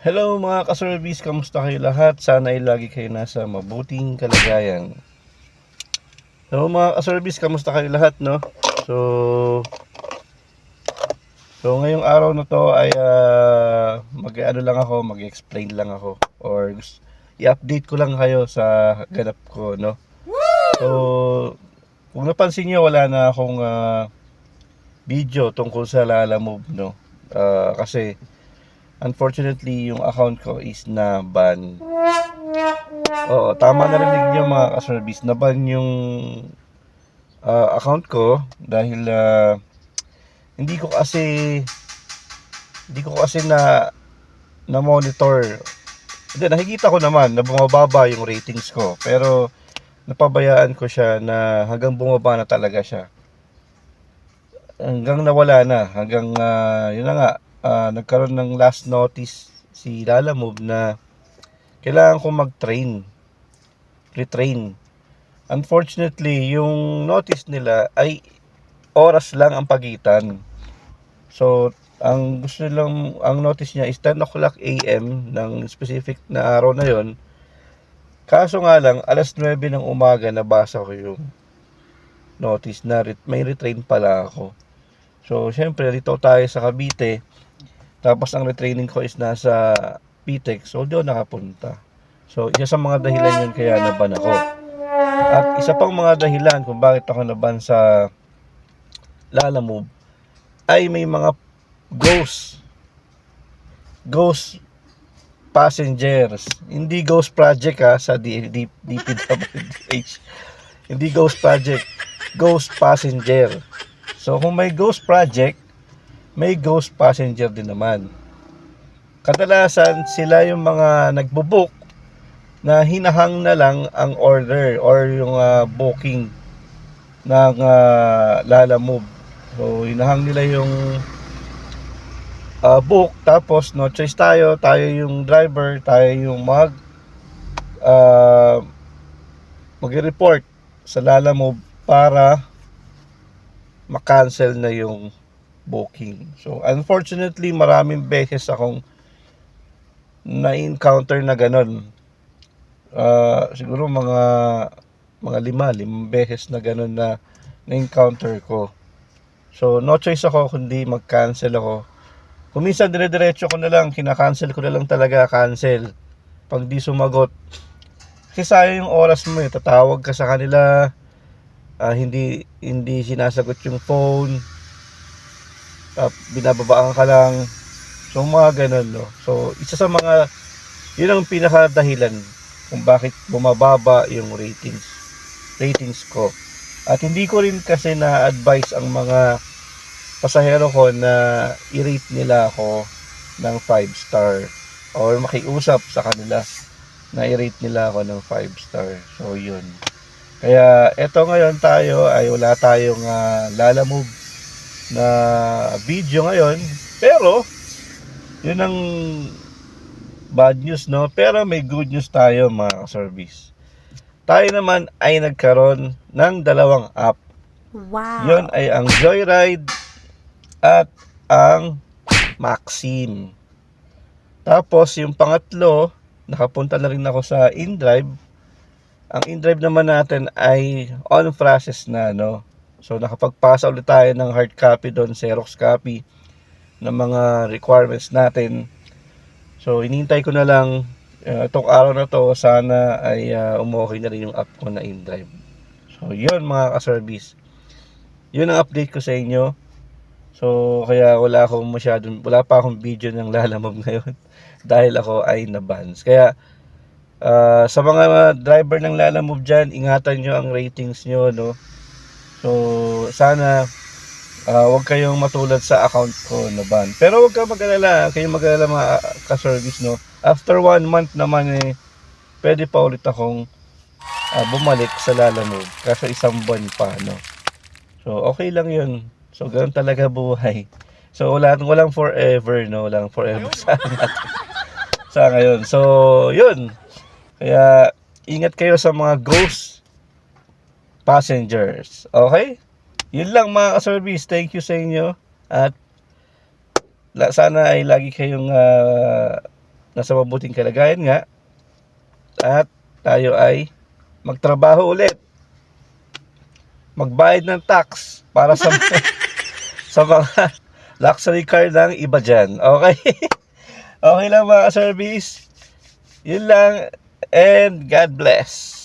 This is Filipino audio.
Hello mga ka-service, kamusta kayo lahat? Sana ay lagi kayo nasa mabuting kalagayan. Hello mga ka-service, kamusta kayo lahat, no? So, ngayong araw na to ay mag-ano lang ako, mag-explain lang ako or i-update ko lang kayo sa ganap ko, no? So, kung napansin niyo, wala na akong video tungkol sa Lalamove, no? Kasi unfortunately, yung account ko is na ban. Oo, tama narinig niyo mga ka-service, na ban yung account ko dahil hindi ko kasi na monitor. Hindi, nakikita ko naman na bumababa yung ratings ko, pero napabayaan ko siya na hanggang bumaba na talaga siya. Hanggang nawala na, hanggang yun na nga, nagkaroon ng last notice si Lalamove na kailangan ko retrain. Unfortunately, yung notice nila ay oras lang ang pagitan. So, ang notice niya is 10 o'clock AM ng specific na araw na yon. Kaso nga lang, alas 9 ng umaga nabasa ko yung notice na may retrain pala ako. So, syempre, dito tayo sa Cavite. Tapos, ang retraining ko is nasa PTEX. So, doon nakapunta. So, isa sa mga dahilan yun kaya naban ako. At isa pang mga dahilan kung bakit ako naban sa Lalamove ay may mga ghost passengers. Hindi ghost project sa DPWH. Hindi ghost project, ghost passenger. So kung may ghost project, may ghost passenger din naman. Kadalasan sila yung mga nagbo-book na hinahang na lang ang order or yung booking ng Lalamove. So hinahang nila yung book, tapos no choice tayo yung driver, tayo yung mag-report sa Lalamove para ma-cancel na yung booking. So unfortunately, maraming beses akong na-encounter na ganun. Siguro mga limang beses na ganun na na-encounter ko. So no choice ako kundi mag-cancel ako. Kung minsan dire-diretso ko na lang, kina-cancel ko na lang talaga, cancel. Pag di sumagot, kasi sayang yung oras mo tatawag ka sa kanila, hindi sinasagot yung phone, binababaan ka lang. So mga ganun, no. So isa sa mga, yun ang pinaka dahilan kung bakit bumababa yung ratings ko. At hindi ko rin kasi na-advise ang mga pasahero ko na i-rate nila ako ng 5 star or makiusap sa kanila na i-rate nila ako ng 5 star. So yun. Kaya eto ngayon tayo ay wala tayong Lalamove na video ngayon, pero yun ang bad news, no? Pero may good news tayo mga service. Tayo naman ay nagkaroon ng dalawang app. Wow. Yun ay ang Joyride at ang Maxim. Tapos yung pangatlo, nakapunta na rin ako sa InDrive. Ang InDrive naman natin ay on process na, no? So nakapagpasa ulit tayo ng hard copy doon, Xerox copy ng mga requirements natin. So inintay ko na lang itong araw na to, sana ay umokay na rin yung app ko na InDrive. So yun mga ka-service, yun ang update ko sa inyo. So kaya wala pa akong video ng Lalamove ngayon dahil ako ay na-bans. Kaya sa mga driver ng Lalamove dyan, ingatan nyo ang ratings nyo, no? So sana wag kayong matulad sa account ko na ban. Pero wag kayong mag-alala mga ka-service, no? After 1 month naman pwede pa ulit akong bumalik sa Lalamove kasi isang buwan pa, no? So okay lang yun. So ganoon talaga buhay. So walang forever, no? Walang forever sa ngayon. So yun. Kaya ingat kayo sa mga ghost passengers. Okay? Yun lang mga ka-service. Thank you sa inyo. At sana ay lagi kayong nasa mabuting kalagayan nga at tayo ay magtrabaho ulit. Magbayad ng tax para sa sa mga luxury car ng iba dyan. Okay? Okay lang mga service. Yun lang and God bless.